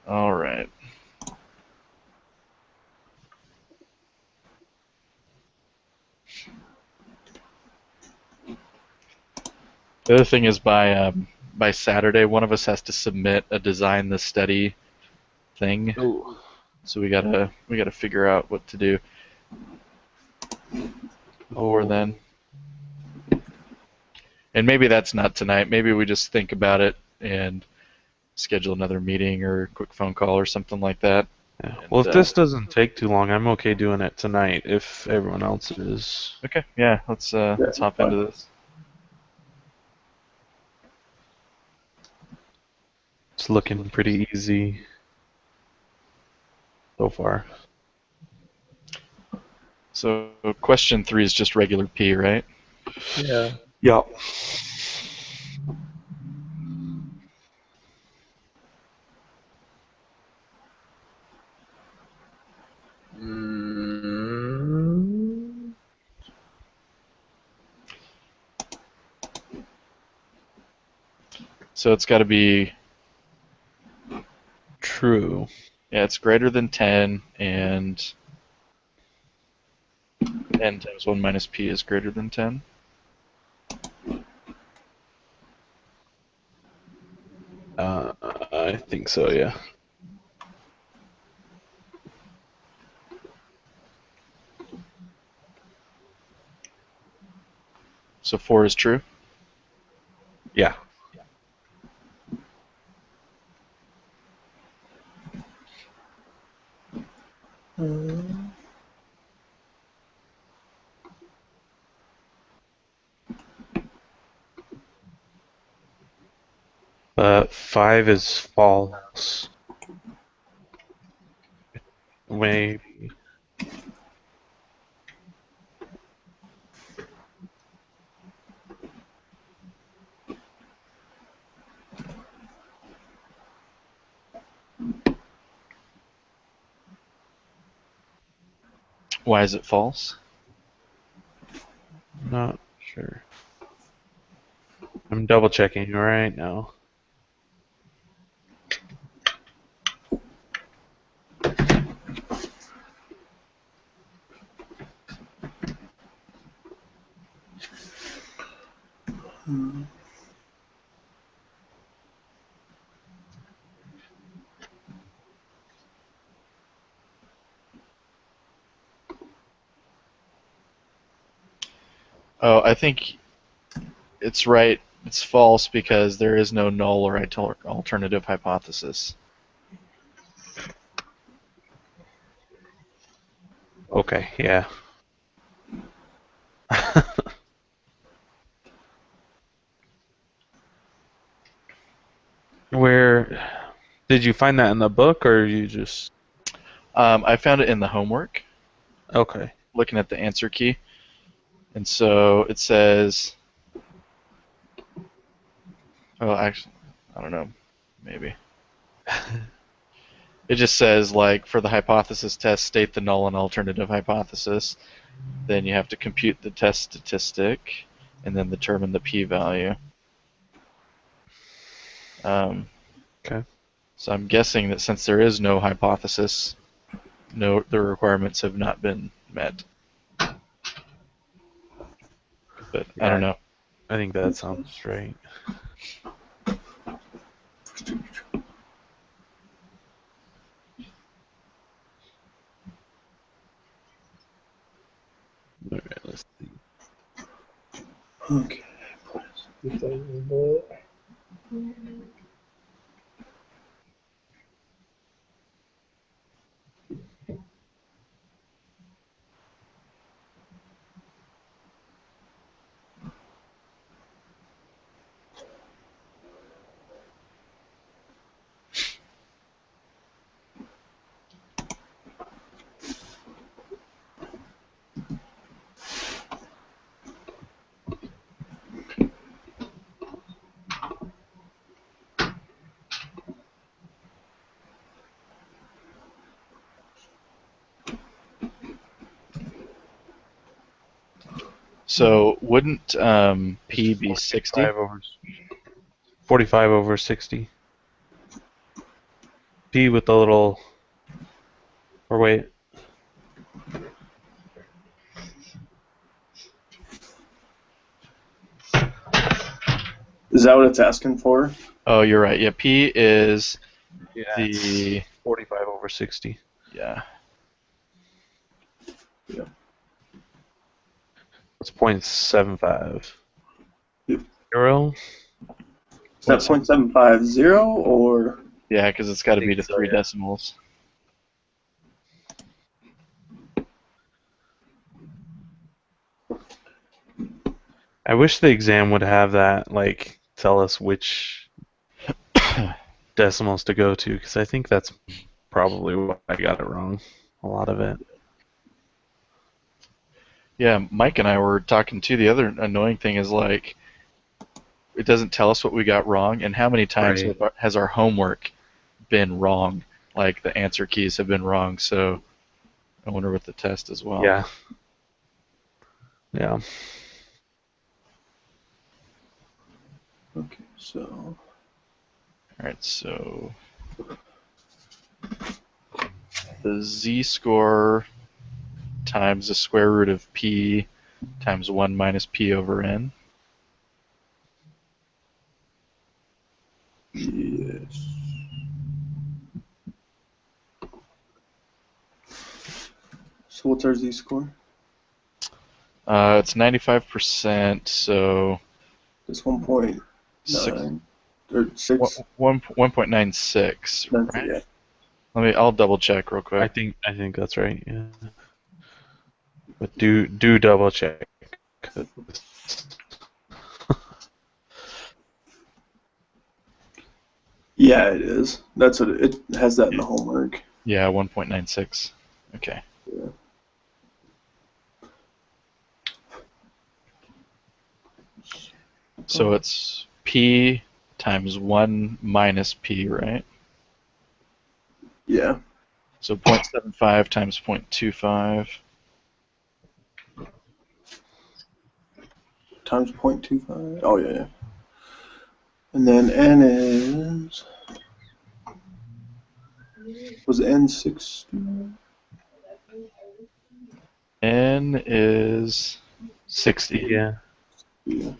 All right. The other thing is by Saturday, one of us has to submit a design the study thing. Ooh. So we gotta figure out what to do before then. And maybe that's not tonight. Maybe we just think about it and schedule another meeting or a quick phone call or something like that. Yeah. And, Well, if this doesn't take too long, I'm okay doing it tonight if everyone else is. okay, yeah, let's hop into this. It's looking pretty easy so far. So question 3 is just regular P, right? Yeah. Yep. Mm, So it's got to be, True. yeah, it's greater than 10, and n times 1 minus P is greater than 10. I think so, yeah. So 4 is true. Yeah. mm, 5 is false. Maybe. Why is it false? Not sure. I'm double checking right now. mm. Oh, I think it's right. It's false because there is no null or alternative hypothesis. Okay, yeah. Where did you find that in the book, or you just? I found it in the homework, Okay. looking at the answer key. And so it says, oh, actually, I don't know, maybe. It just says, like, for the hypothesis test, state the null and alternative hypothesis. Then you have to compute the test statistic, and then determine the p-value. Okay. So I'm guessing that since there is no hypothesis, no, the requirements have not been met. But I don't Yeah, know. I think that sounds right. All right, let's see. Okay. Get that in the book. So wouldn't P be 60? 465 over. 45 over 60. P with the little, or wait, Is that what it's asking for? Oh, you're right. Yeah, P is yeah, the 45 over 60. yeah. It's 0.75. Yep. 0? Is that 0.750 or? Yeah, because it's got to I be think to so, 3 yeah. decimals. I wish the exam would have that, like, tell us which decimals to go to, because I think that's probably why I got it wrong. A lot of it. Yeah, Mike and I were talking too. The other annoying thing is like it doesn't tell us what we got wrong, and how many times Right. has our homework been wrong? Like the answer keys have been wrong. So I wonder with the test as well. Yeah. Yeah. Okay, so. All right, so the z-score times the square root of p times 1 minus p over n. Yes. So what's our z-score? It's 95%, so It's 1.9 six, or 6. 1.96, That's right? it. I'll double check real quick. I think that's right. Yeah. But do double check. Yeah, it is. That's what it has that in the homework. Yeah, 1.96. Okay. Yeah. So it's p times 1 minus p, right? Yeah. So 0.75 times 0.25. Times 0.25. Oh yeah. And then n is was n 60? N is 60, yeah. Yeah.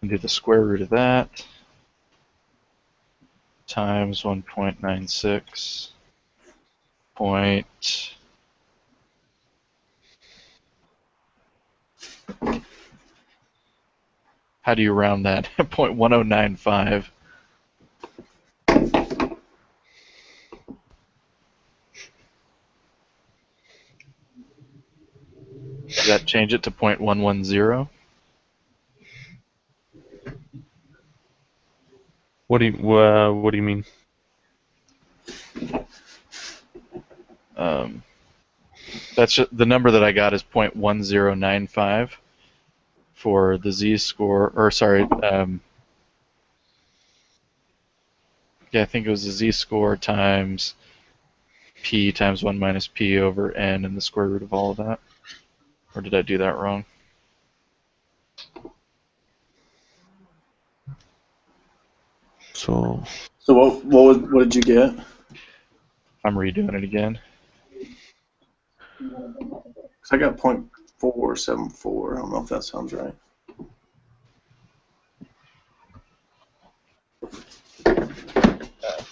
and do the square root of that times 1.96 point. How do you round that? 0.1095. Does that change it to 0.110? What do you mean? That's just, the number that I got is 0.1095 for the z-score, or sorry, yeah, I think it was the z-score times p times 1 minus p over n and the square root of all of that. Or did I do that wrong? So What did you get? I'm redoing it again. 'Cause I got 0.474. I don't know if that sounds right.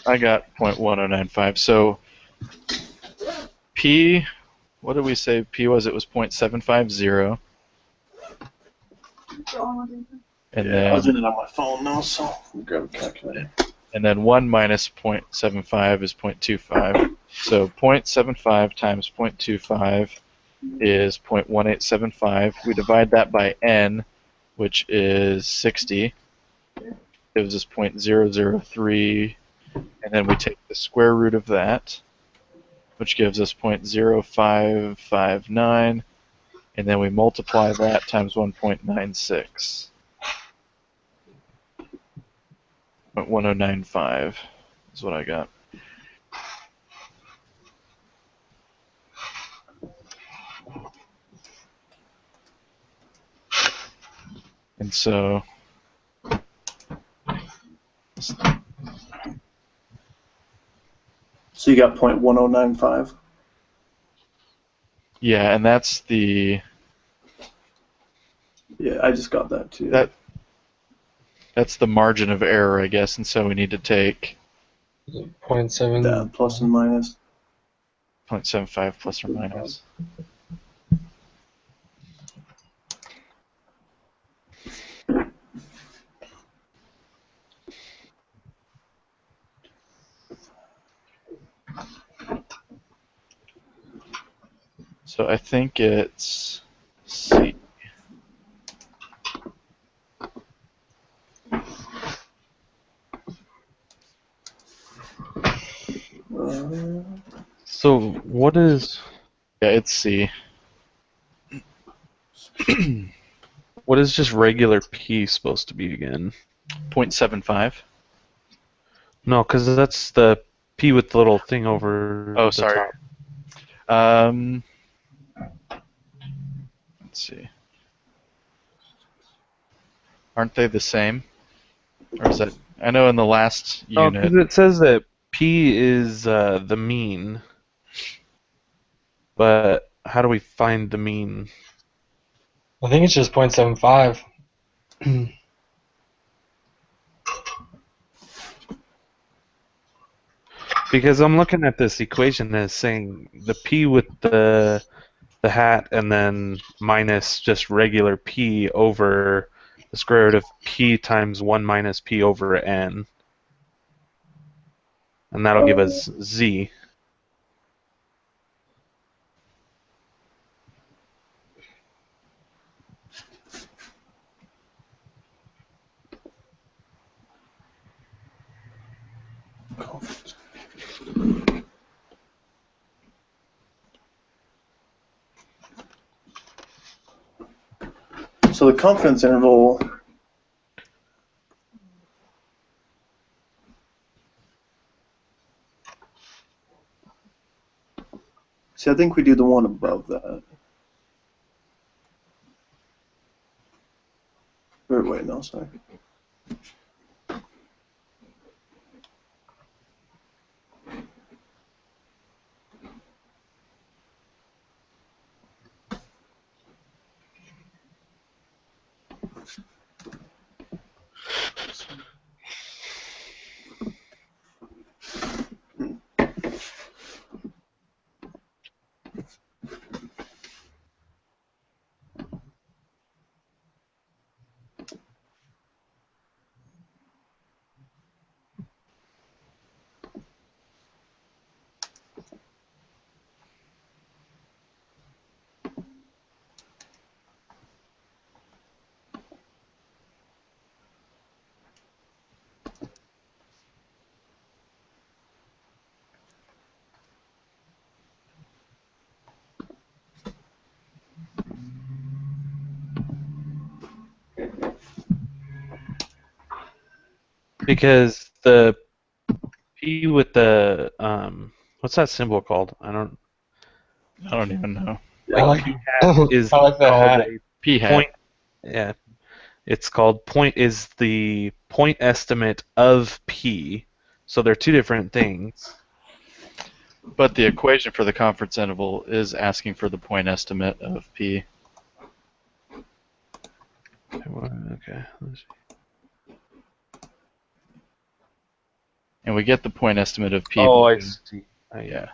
I got 0.1095. So p, what did we say p was? It was 0.750. And Yeah, I was then in it on my phone now, so let me grab a calculator. and then 1 minus 0.75 is 0.25. So 0.75 times 0.25 is 0.1875. We divide that by n, which is 60. Gives us 0.003. And then we take the square root of that, which gives us 0.0559. And then we multiply that times 1.96. 0.1095 is what I got. And so So you got 0.1095. yeah, and that's the Yeah, I just got that too. that's the margin of error, I guess, and so we need to take 0.7. That plus and minus. 0.75 plus or minus. So I think it's C. So what is Yeah, it's C. what is just regular P supposed to be again? 0.75. No, because that's the P with the little thing over Oh, the sorry. top. Let's see. Aren't they the same? Or is that? I know in the last No, unit. because it says that P is the mean, but how do we find the mean? I think it's just 0.75. Because I'm looking at this equation as saying the P with the hat and then minus just regular P over the square root of P times 1 minus P over N. And that'll give us Z. So the confidence interval. See, I think we do the one above that. Or wait, no, sorry. Because the P with the what's that symbol called? I don't even know. I like, P hat is I like that called hat. a P hat. point. Yeah, it's called point is the point estimate of P. So they're two different things. But the equation for the confidence interval is asking for the point estimate of P. Okay. Let's see. And we get the point estimate of P. Oh, I see. Yeah.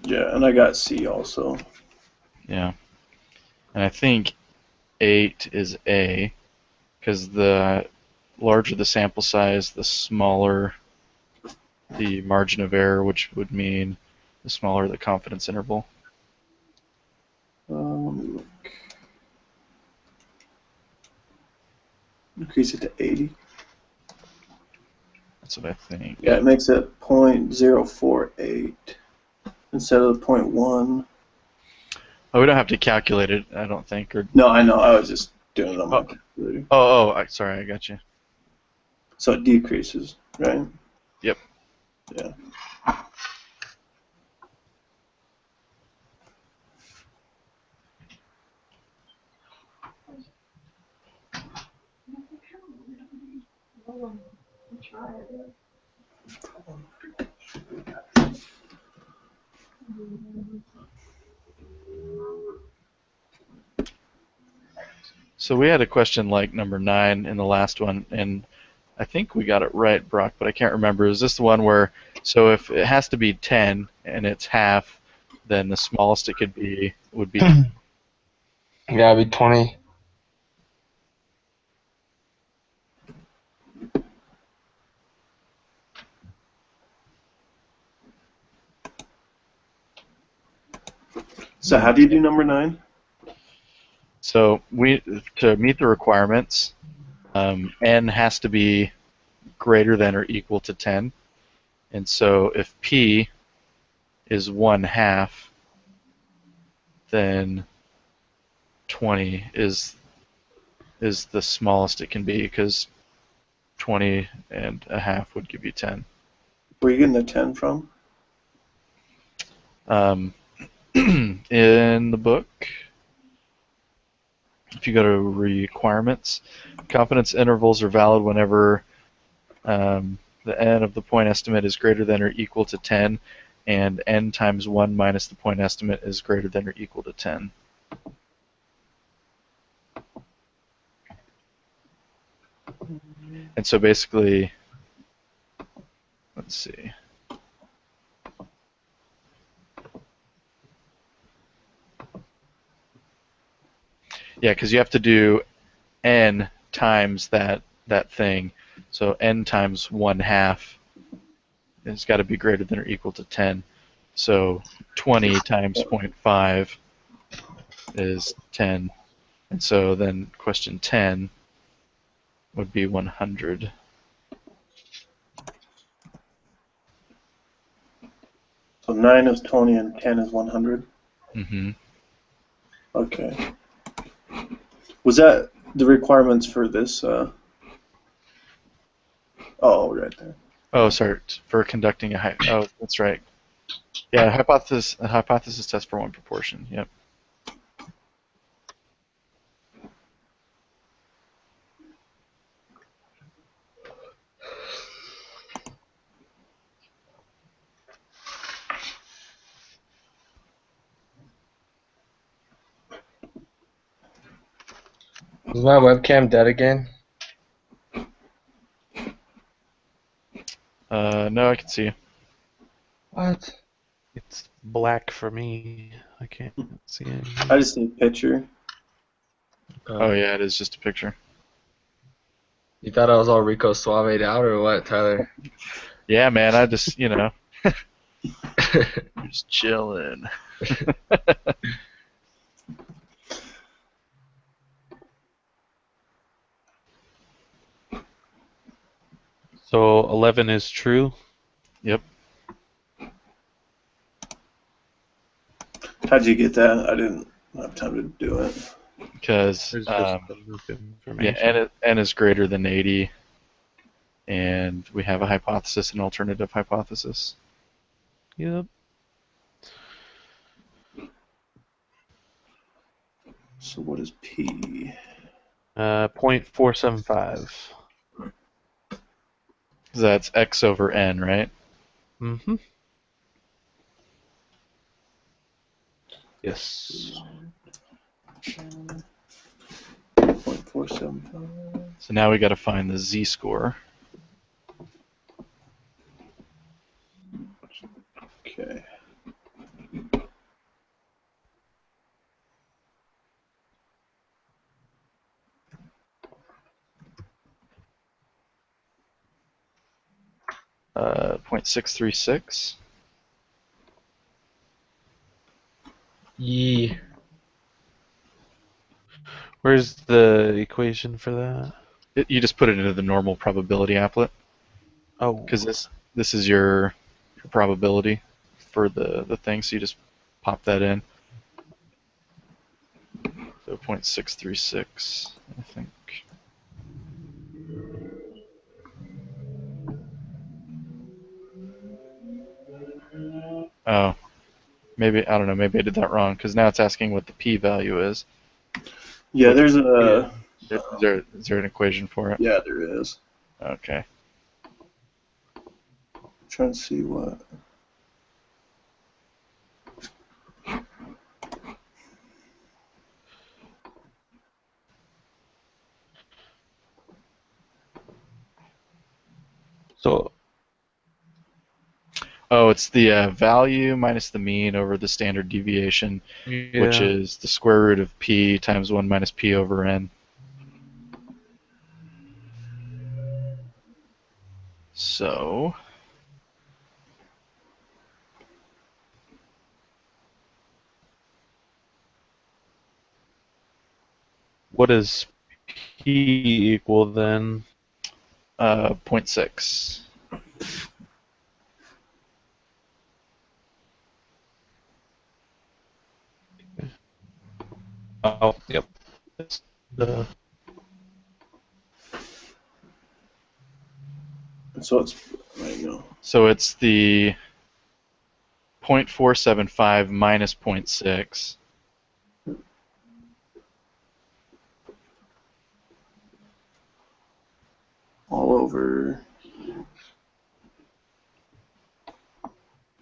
Yeah, and I got C also. Yeah. And I think 8 is A, because the larger the sample size, the smaller the margin of error, which would mean the smaller the confidence interval. Let me look. Increase it to 80. That's what I think. Yeah, it makes it 0.048 instead of 0.1. Oh, we don't have to calculate it, I don't think. Or No, I know. I was just doing it on my calculator. Sorry, I got you. So it decreases, right? Yep. Yeah. So we had a question like number 9 in the last one, and I think we got it right, Brock, but I can't remember. Is this the one where, so if it has to be 10 and it's half, then the smallest it could be would be Yeah, it'd be 20. So how do you do number 9? So to meet the requirements, n has to be greater than or equal to 10. And so if p is 1/2, then 20 is the smallest it can be, because 20 and a half would give you 10. Where are you getting the 10 from? In the book, if you go to requirements, confidence intervals are valid whenever the n of the point estimate is greater than or equal to 10, and n times 1 minus the point estimate is greater than or equal to 10. And so basically, let's see. Yeah, because you have to do n times that thing. So n times 1/2 has got to be greater than or equal to 10. So 20 times 0.5 is 10. And so then question 10 would be 100. So 9 is 20 and 10 is 100? Mm-hmm. Okay. Was that the requirements for this? Oh, right there. Oh, sorry, for conducting a oh, that's right. Yeah, a hypothesis test for one proportion. Yep. Is my webcam dead again? No, I can see you. What? It's black for me. I can't see anything. I just need a picture. Oh yeah, it is just a picture. You thought I was all Rico Suave'd out or what, Tyler? Yeah, man, I just, just chilling. So 11 is true. Yep. How'd you get that? I didn't have time to do it. Because There's just enough information. yeah, n is greater than 80, and we have a hypothesis and alternative hypothesis. Yep. So what is P? 0.475. That's x over n, right? Mm-hmm. Yes. 0.475. So now we got to find the z-score. Okay. Uh, 0.636. Yee. Where's the equation for that? You just put it into the normal probability applet, Oh. because this is your probability for the thing, so you just pop that in. So 0.636, I think. Oh, maybe, I don't know, maybe I did that wrong, because now it's asking what the p-value is. Yeah, there's a. Is there an equation for it? Yeah, there is. Okay. Trying to see what. So Oh, it's the value minus the mean over the standard deviation, which yeah, is the square root of p times 1 minus p over n. So, what does P equal then? 0.6. Oh, yep. That's the So it's there you go. So it's the 0.475 minus 0.6. All over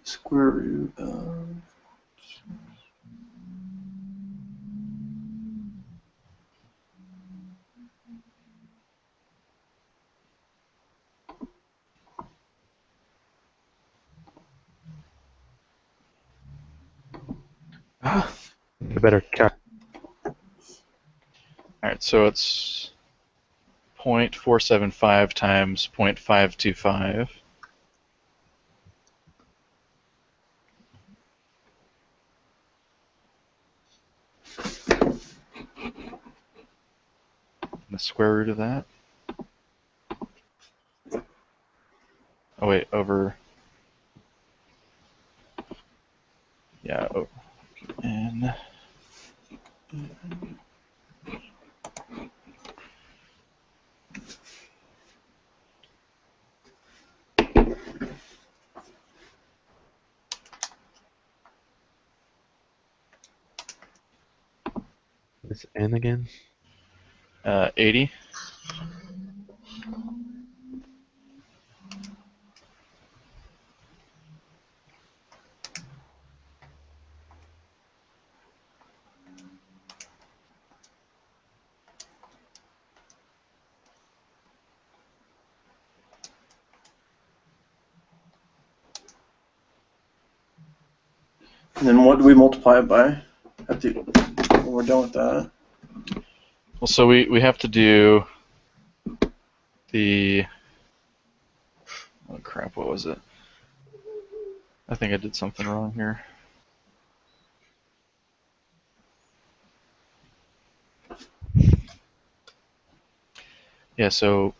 square root of. I better calc. Alright, so it's 0.475 times 0.525. The square root of that. Oh wait, over. Yeah, over. And This N again. 80. And then what do we multiply it by? When we're done with that. Well, so we have to do the. Oh crap! What was it? I think I did something wrong here. Yeah, so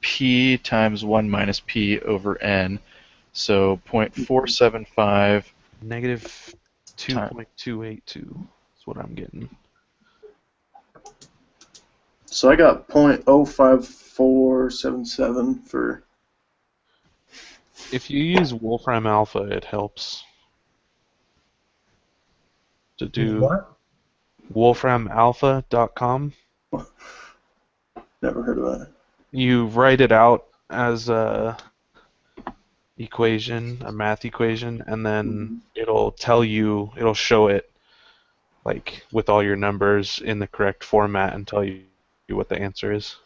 p times 1 minus p over n. So 0.475 Negative times. 2.282 is what I'm getting. So I got 0.05477 for. If you use Wolfram Alpha, it helps to do What? wolframalpha.com. Never heard of that. You write it out as a equation, a math equation, and then it'll show it like with all your numbers in the correct format and tell you what the answer is.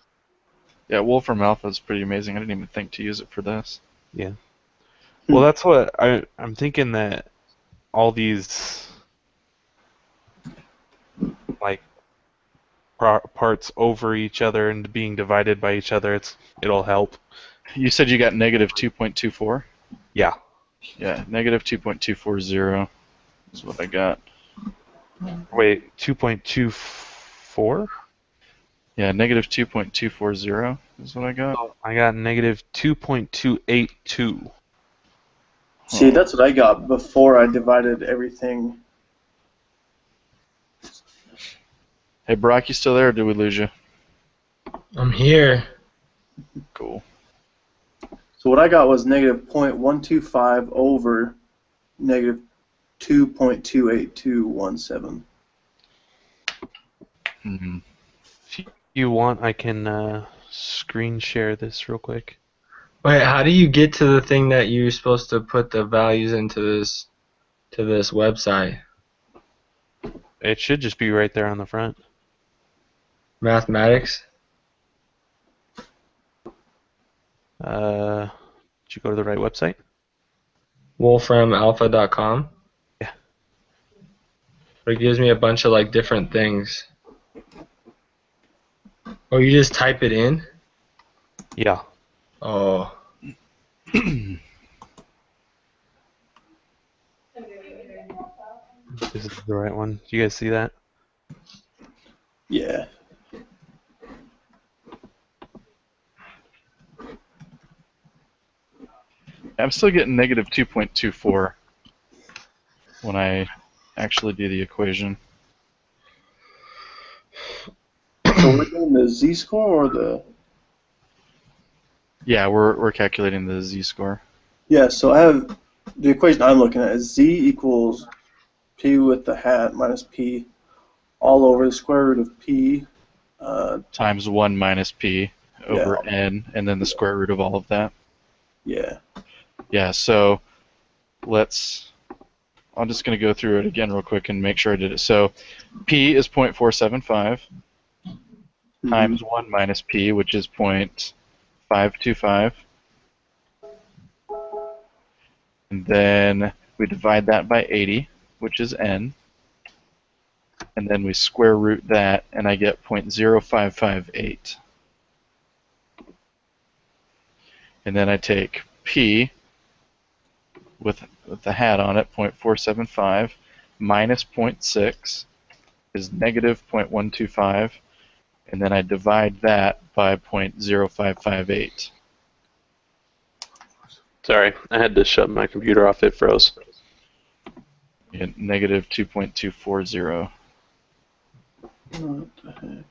Yeah, Wolfram Alpha is pretty amazing. I didn't even think to use it for this. Yeah. Well, that's what I'm thinking, that all these like parts over each other and being divided by each other, it'll help. You said you got negative 2.24? Yeah. Yeah, negative 2.240 is what I got. Wait, 2.24? Yeah, negative 2.240 is what I got. I got negative 2.282. See, that's what I got before I divided everything. Hey, Brock, you still there, or did we lose you? I'm here. Cool. So what I got was negative 0.125 over negative 2.28217. Mm-hmm. If you want, I can screen share this real quick. Wait, how do you get to the thing that you're supposed to put the values into this website? It should just be right there on the front. Mathematics? Did you go to the right website? wolframalpha.com? Yeah. But it gives me a bunch of like different things. Oh, you just type it in? Yeah. Oh. This is the right one. Do you guys see that? Yeah. I'm still getting negative 2.24 when I actually do the equation. So we're doing the z-score or the... Yeah, we're calculating the z-score. Yeah, so I have... The equation I'm looking at is z equals p with the hat minus p all over the square root of p Times 1 minus p over Yeah. n, and then the square root of all of that. Yeah. Yeah, so I'm just going to go through it again real quick and make sure I did it. So p is 0.475 times 1 minus p, which is 0.525. And then we divide that by 80, which is n. And then we square root that, and I get 0.0558. And then I take p with the hat on it, 0.475, minus 0.6 is negative 0.125, and then I divide that by 0.0558. Sorry, I had to shut my computer off. It froze. You get negative 2.240. What the heck?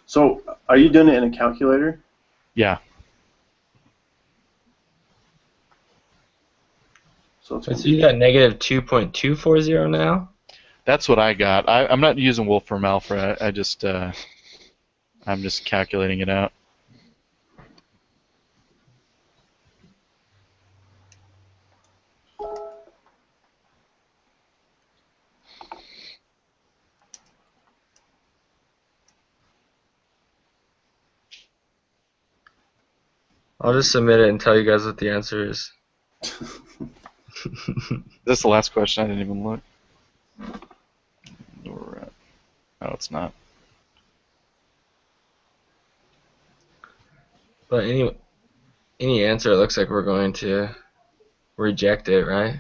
So, are you doing it in a calculator? Yeah, So it's Wait, so you got negative 2.240 now? that's what I got. I'm not using Wolfram Alpha. I'm just calculating it out. I'll just submit it and tell you guys what the answer is. Is this the last question? I didn't even look. Where we're at. No, it's not. But any answer, it looks like we're going to reject it, right?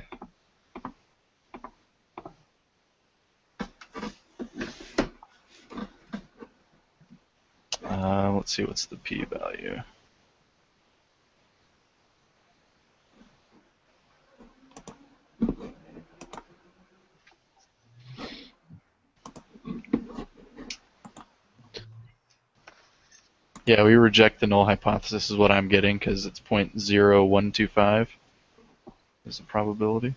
Let's see, what's the p-value? Yeah, we reject the null hypothesis is what I'm getting because it's 0.0125 is the probability.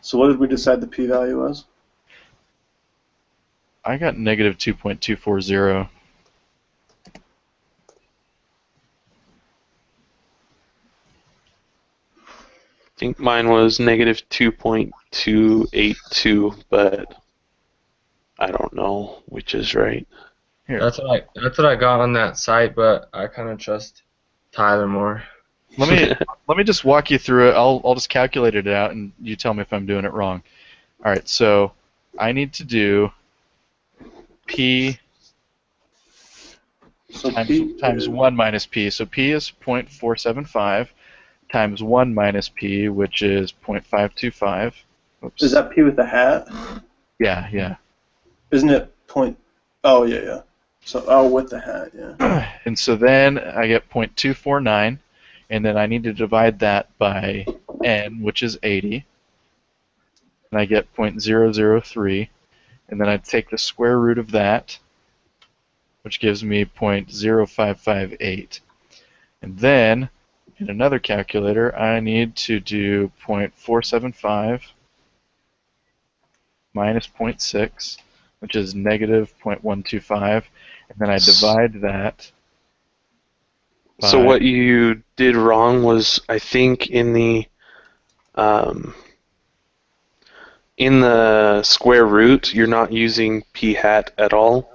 So what did we decide the p-value was? I got negative 2.240. I think mine was negative 2.282, but I don't know which is right. Here, That's what I got on that site, but I kind of trust Tyler more. let me just walk you through it. I'll just calculate it out, and you tell me if I'm doing it wrong. All right, so I need to do p So times 1 minus p. So p is 0.475 times 1 minus p, which is 0.525. Oops. Is that p with the hat? Yeah, yeah. Isn't it point... Oh, yeah, yeah. So, with the hat, yeah. And so then I get 0.249, and then I need to divide that by n, which is 80, and I get 0.003, and then I take the square root of that, which gives me 0.0558. And then, in another calculator, I need to do 0.475 minus 0.6, which is negative 0.125, and then I divide that So by, what you did wrong was, I think, um, in the square root, you're not using p hat at all.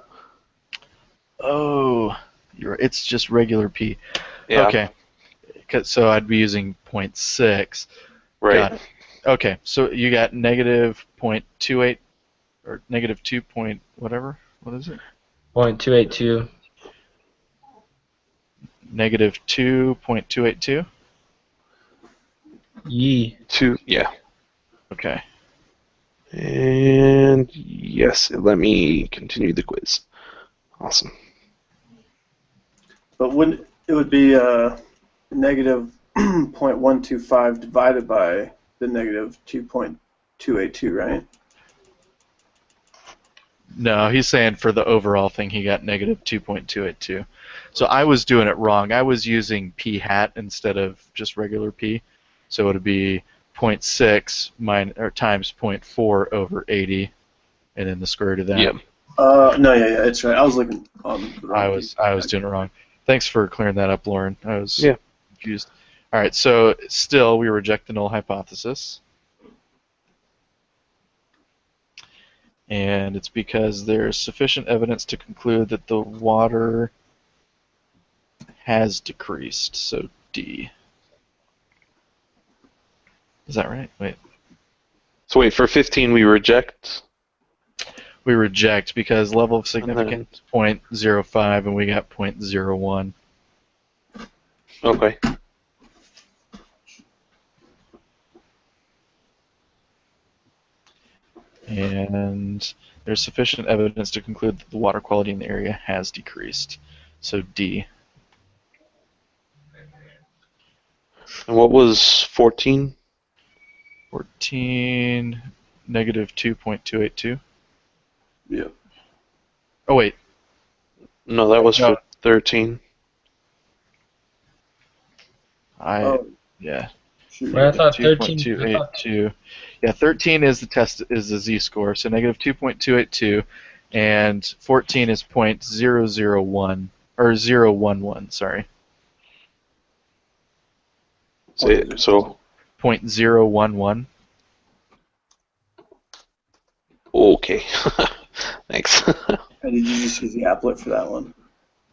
oh, it's just regular p. Yeah, Okay, so I'd be using 0.6. right. Got it. Okay, so you got negative 0.28 or negative 2 point whatever. What is it? 0.282. Negative 2.282. Yee. Yeah. Okay. And yes, let me continue the quiz. Awesome. But wouldn't it would be negative 0.125 divided by the negative 2.282, right? No, he's saying for the overall thing he got negative 2.282. So I was doing it wrong. I was using p hat instead of just regular p. So it would be 0.6 times 0.4 over 80, and then the square root of that. Yep. No, yeah, it's right. I was looking on the wrong I was doing it wrong. Thanks for clearing that up, Lauren. I was Yeah. confused. All right, so still we reject the null hypothesis. And it's because there's sufficient evidence to conclude that the water has decreased, so D. Is that right? Wait. So wait, for 15 we reject. We reject because level of And significance 0.05 and we got 0.01. Okay. And there's sufficient evidence to conclude that the water quality in the area has decreased, so D. And what was 14? 14, negative 2.282. Yep. Oh, wait. No, that was No. for 13. Yeah. Shoot. Well, I thought 13. 2.282. Yeah, 13 is the z-score, so negative 2.282, and 14 is 0.001 or 0.011. Sorry, So 0.011. okay. Thanks. And did you just use the applet for that one?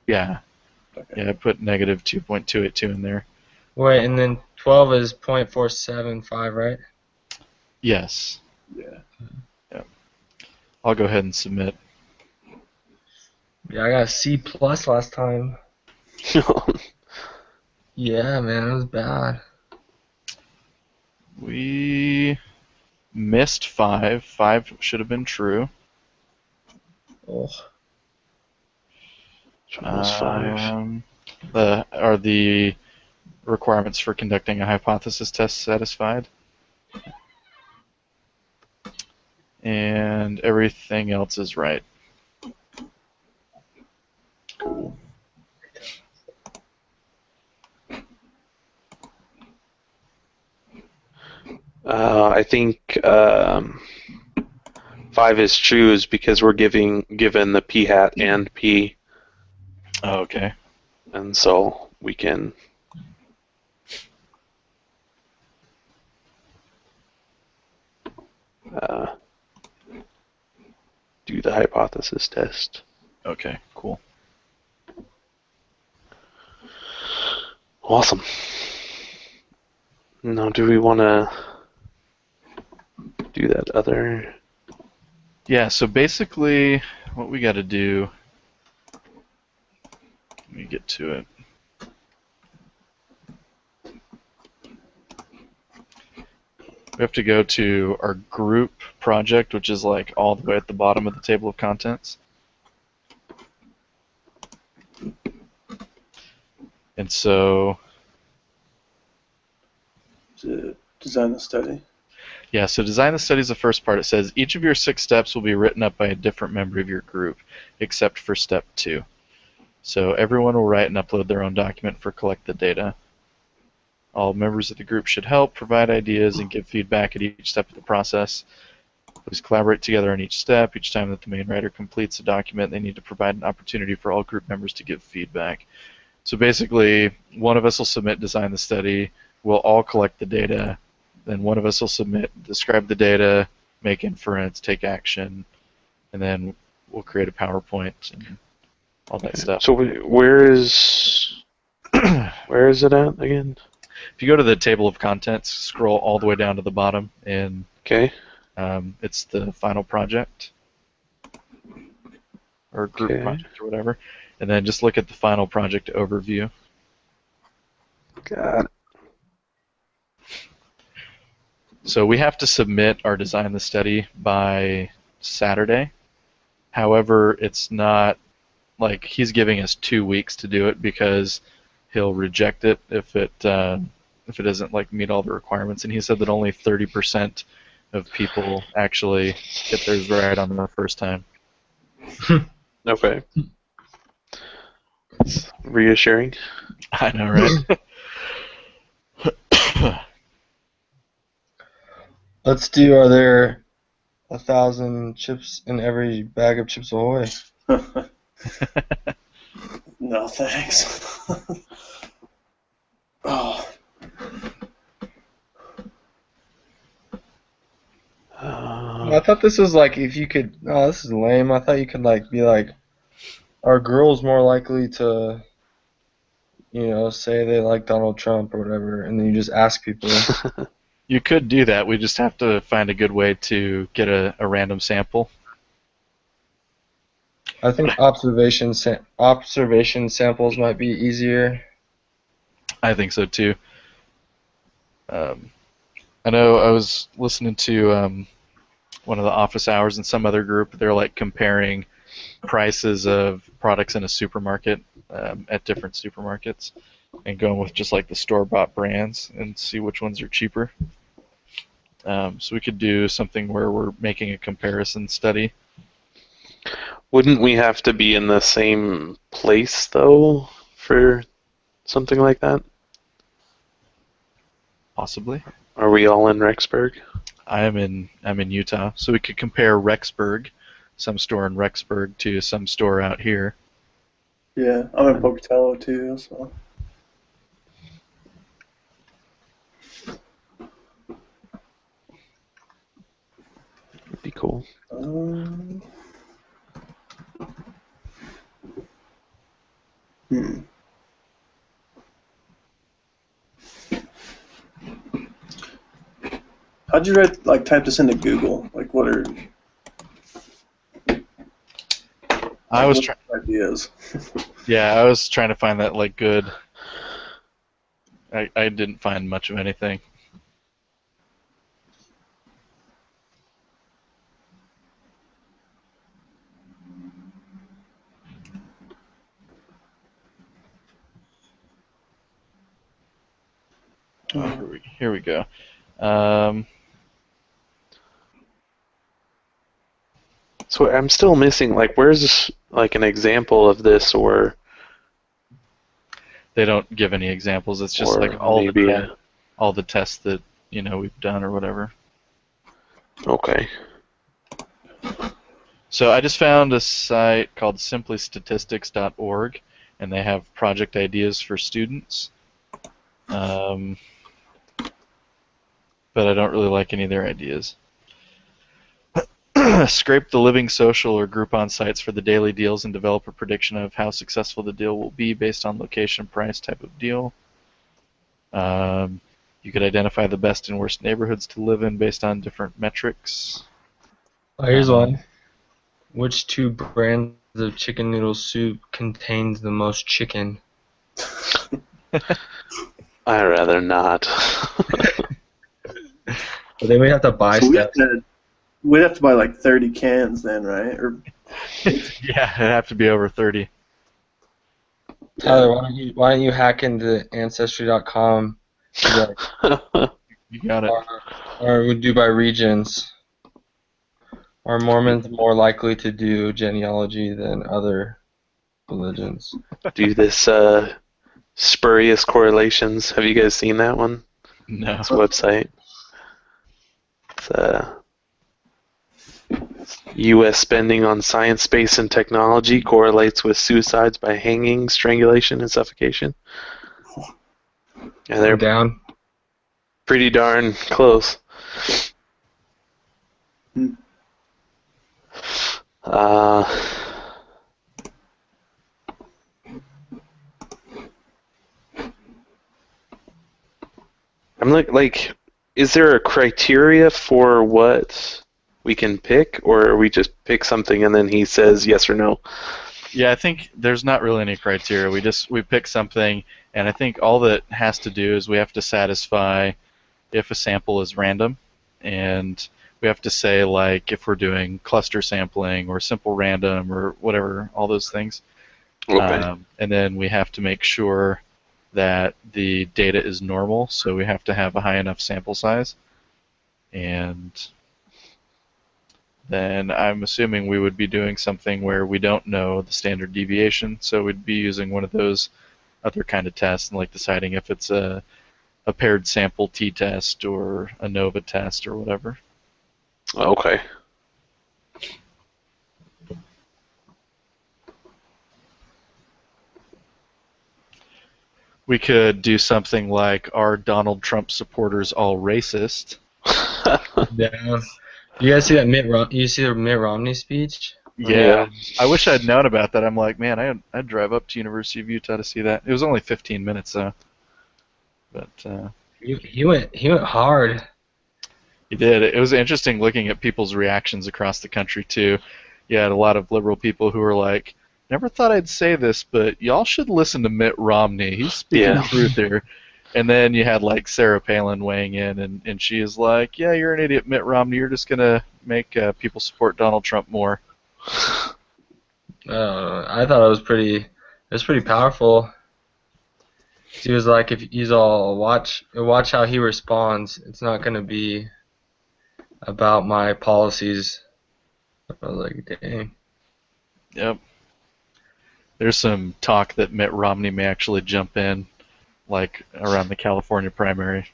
Yeah, Okay. yeah. I put negative 2.282 in there. Wait, and then 12 is 0.475, right? Yes. Yeah. I'll go ahead and submit. Yeah, I got a C plus last time. Yeah, man, it was bad. We missed 5. 5 should have been true. Oh. Almost 5. Are the requirements for conducting a hypothesis test satisfied? And everything else is right. Cool. I think 5 is true is because we're given the p hat and p, Oh, okay. and so we can do the hypothesis test. Okay, cool. Awesome. Now, do we want to do that other? Yeah, so basically what we got to do, let me get to it. We have to go to our group project, which is like all the way at the bottom of the table of contents. And so, To design the study. yeah, so design the study is the first part. It says each of your 6 steps will be written up by a different member of your group, except for step 2. So everyone will write and upload their own document for collect the data. All members of the group should help, provide ideas, and give feedback at each step of the process. Please collaborate together on each step. Each time that the main writer completes a document, they need to provide an opportunity for all group members to give feedback. So basically, one of us will submit design the study, we'll all collect the data, then one of us will submit, describe the data, make inference, take action, and then we'll create a PowerPoint and all that stuff. So where is it at again? If you go to the table of contents, scroll all the way down to the bottom, and Okay. it's the final project or group Okay. project or whatever, and then just look at the final project overview. Got it. So we have to submit our design the study by Saturday. However, it's not like he's giving us 2 weeks to do it because he'll reject it if it doesn't like meet all the requirements. And he said that only 30% of people actually get theirs right on the first time. Okay. It's reassuring. I know, right? Let's do, are there 1,000 chips in every bag of Chips Ahoy? No thanks. Oh, I thought this was like if you could. Oh, this is lame. I thought you could like be like, are girls more likely to, say they like Donald Trump or whatever, and then you just ask people. You could do that. We just have to find a good way to get a random sample. I think observation samples might be easier. I think so too. I know I was listening to one of the office hours in some other group. They're like comparing prices of products in a supermarket at different supermarkets and going with just like the store-bought brands and see which ones are cheaper. So we could do something where we're making a comparison study. Wouldn't we have to be in the same place though for something like that? Possibly. Are we all in Rexburg? I'm in Utah, so we could compare Rexburg, some store in Rexburg, to some store out here. yeah, I'm in Pocatello too, so. Would be cool. How'd you type this into Google? Like, what are I was trying. ideas? Yeah, I was trying to find that like good. I didn't find much of anything. Oh, here we go. So I'm still missing, like, where's like an example of this, or They don't give any examples. It's just or like all maybe the tests that we've done or whatever. okay. So I just found a site called simplystatistics.org, and they have project ideas for students. But I don't really like any of their ideas. Scrape the living social or Groupon sites for the daily deals and develop a prediction of how successful the deal will be based on location, price, type of deal. You could identify the best and worst neighborhoods to live in based on different metrics. Oh, here's one. Which two brands of chicken noodle soup contains the most chicken? I'd rather not. But then we have to buy So stuff. we'd have to buy like 30 cans then, right? Or Yeah, it'd have to be over 30. Tyler, why don't you hack into Ancestry.com? You got it. Or we do by regions. Are Mormons more likely to do genealogy than other religions? Do this spurious correlations. Have you guys seen that one? No. It's a website. It's U.S. spending on science, space, and technology correlates with suicides by hanging, strangulation, and suffocation. Yeah, I'm they're down. pretty darn close. Hmm. Uh, I'm like, is there a criteria for what we can pick, or we just pick something and then he says yes or no? Yeah, I think there's not really any criteria. We pick something, and I think all that has to do is we have to satisfy if a sample is random, and we have to say like if we're doing cluster sampling or simple random or whatever, all those things. Okay. And then we have to make sure that the data is normal, so we have to have a high enough sample size. And then I'm assuming we would be doing something where we don't know the standard deviation, so we'd be using one of those other kind of tests, and like deciding if it's a paired sample t-test or a NOVA test or whatever. Okay. We could do something like, are Donald Trump supporters all racist? Down. You guys see that you see the Mitt Romney speech? Yeah. I wish I'd known about that. I'm like, man, I'd drive up to University of Utah to see that. It was only 15 minutes though. But He went hard. he did. It was interesting looking at people's reactions across the country too. You had a lot of liberal people who were like, never thought I'd say this, but y'all should listen to Mitt Romney. He's speaking the truth here. And then you had like Sarah Palin weighing in, and she is like, yeah, you're an idiot, Mitt Romney. You're just gonna make people support Donald Trump more. I thought it was pretty powerful. He was like, if he's all watch how he responds. It's not gonna be about my policies. I was like, dang. Yep. There's some talk that Mitt Romney may actually jump in, like around the California primary.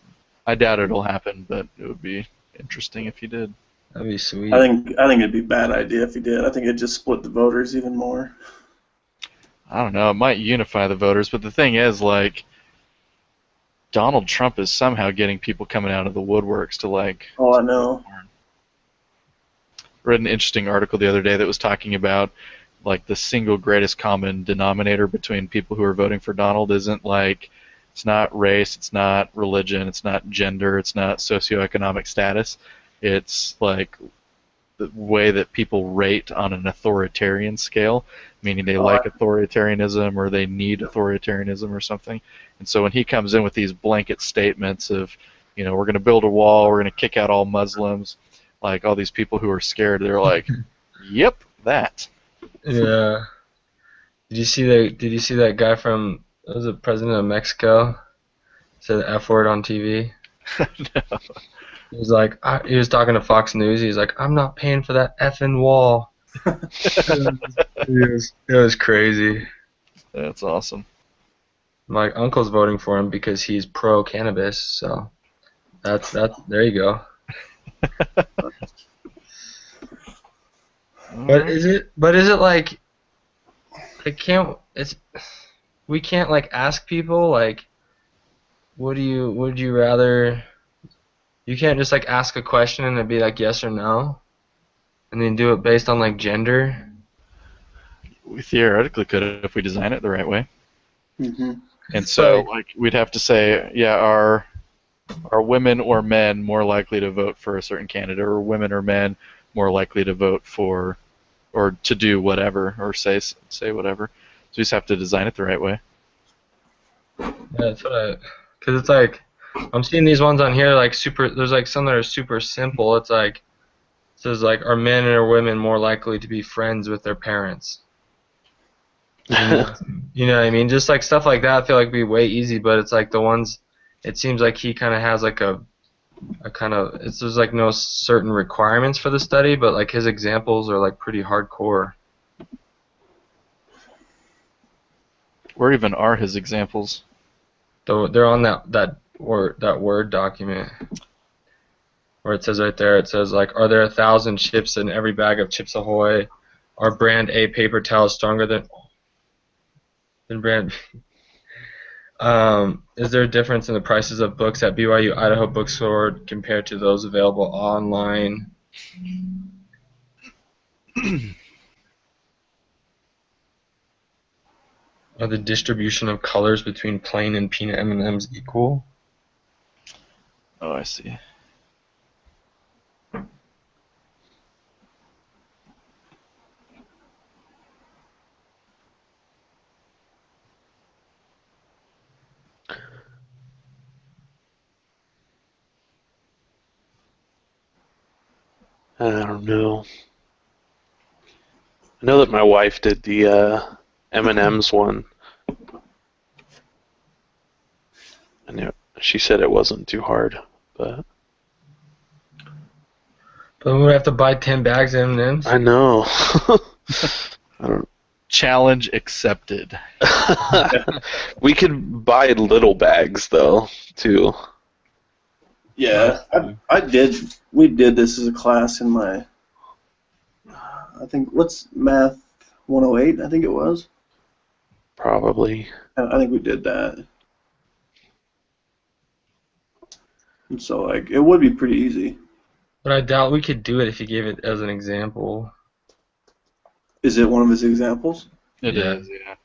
I doubt it'll happen, but it would be interesting if he did. That'd be sweet. I think it'd be a bad idea if he did. I think it'd just split the voters even more. I don't know. It might unify the voters, but the thing is, like, Donald Trump is somehow getting people coming out of the woodworks to like. Oh, I know. Read an interesting article the other day that was talking about like the single greatest common denominator between people who are voting for Donald isn't like, it's not race, it's not religion, it's not gender, it's not socioeconomic status. It's like the way that people rate on an authoritarian scale, meaning they like authoritarianism or they need authoritarianism or something. And so when he comes in with these blanket statements of, you know, we're going to build a wall, we're going to kick out all Muslims, like all these people who are scared, they're like, yep, that. Yeah. Did you see that guy from, was it president of Mexico? Said the F word on TV. No. He was like, he was talking to Fox News. He's like, I'm not paying for that effing wall. It was crazy. That's awesome. My uncle's voting for him because he's pro cannabis. So that's there you go. But is it like we can't like ask people like, would you rather? You can't just like ask a question and it'd be like yes or no, and then do it based on like gender. We theoretically could if we design it the right way. Mm-hmm. And so like we'd have to say, yeah, are women or men more likely to vote for a certain candidate, or women or men more likely to vote for or to do whatever or say whatever. So you just have to design it the right way. Yeah, that's what because it's like I'm seeing these ones on here like super. There's like some that are super simple. It's like it says like, are men or women more likely to be friends with their parents? You know what I mean? Just like stuff like that, I feel like would be way easy. But it's like the ones. It seems like he kind of has like a kind of. There's like no certain requirements for the study, but like his examples are like pretty hardcore. Where even are his examples? They're on that Word document. where it says right there, it says like, are there 1,000 chips in every bag of Chips Ahoy? Are brand A paper towels stronger than brand B? Is there a difference in the prices of books at BYU Idaho Bookstore compared to those available online? Are the distribution of colors between plain and peanut M&Ms equal? Oh, I see. I don't know. I know that my wife did the M&M's one. And she said it wasn't too hard, but we would have to buy 10 bags of M&Ms. I know. I don't. Challenge accepted. We could buy little bags though, too. Yeah, we did this as a class in my, I think, what's math 108, I think it was. Probably. I think we did that. And so, like, it would be pretty easy. But I doubt we could do it if you gave it as an example. Is it one of his examples? It is, yeah.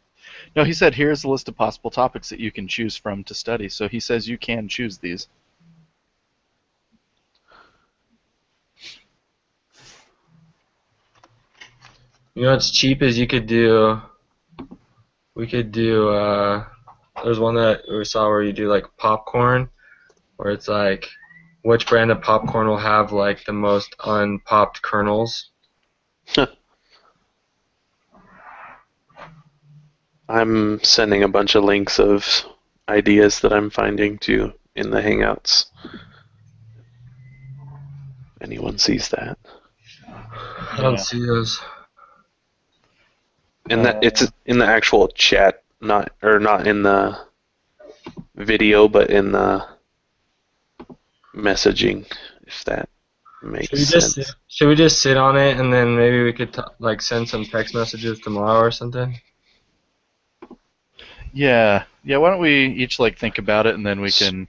No, he said here's a list of possible topics that you can choose from to study. So he says you can choose these. You know what's cheap is we could do, there's one that we saw where you do like popcorn, where it's like, which brand of popcorn will have like the most unpopped kernels? I'm sending a bunch of links of ideas that I'm finding to in the Hangouts. If anyone sees that. I don't see those. And that it's in the actual chat, not in the video, but in the messaging, if that makes sense. Should we just sit on it and then maybe we could like send some text messages tomorrow or something? Yeah. Why don't we each like think about it and then we can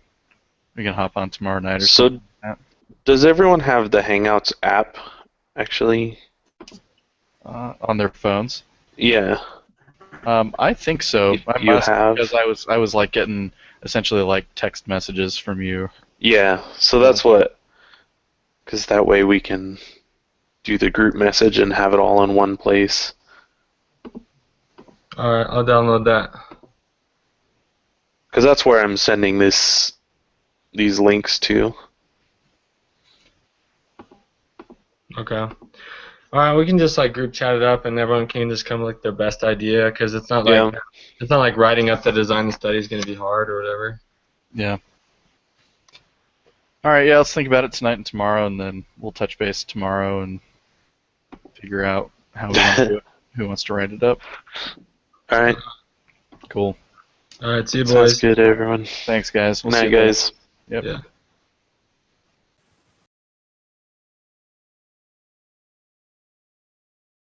hop on tomorrow night or something. So, does everyone have the Hangouts app actually on their phones? Yeah. I think so. You have? Because I was like getting essentially like text messages from you. Yeah. So that's what. Because that way we can do the group message and have it all in one place. All right, I'll download that. Because that's where I'm sending these links to. Okay. All right, we can just like group chat it up, and everyone can just come with their best idea, because it's not like writing up the design the study is going to be hard or whatever. Yeah. All right, yeah, let's think about it tonight and tomorrow, and then we'll touch base tomorrow and figure out how we want to do it. Who wants to write it up? All right. Cool. All right, see you boys. Sounds good, everyone. Thanks, guys. Good night, guys. Yep. Yeah.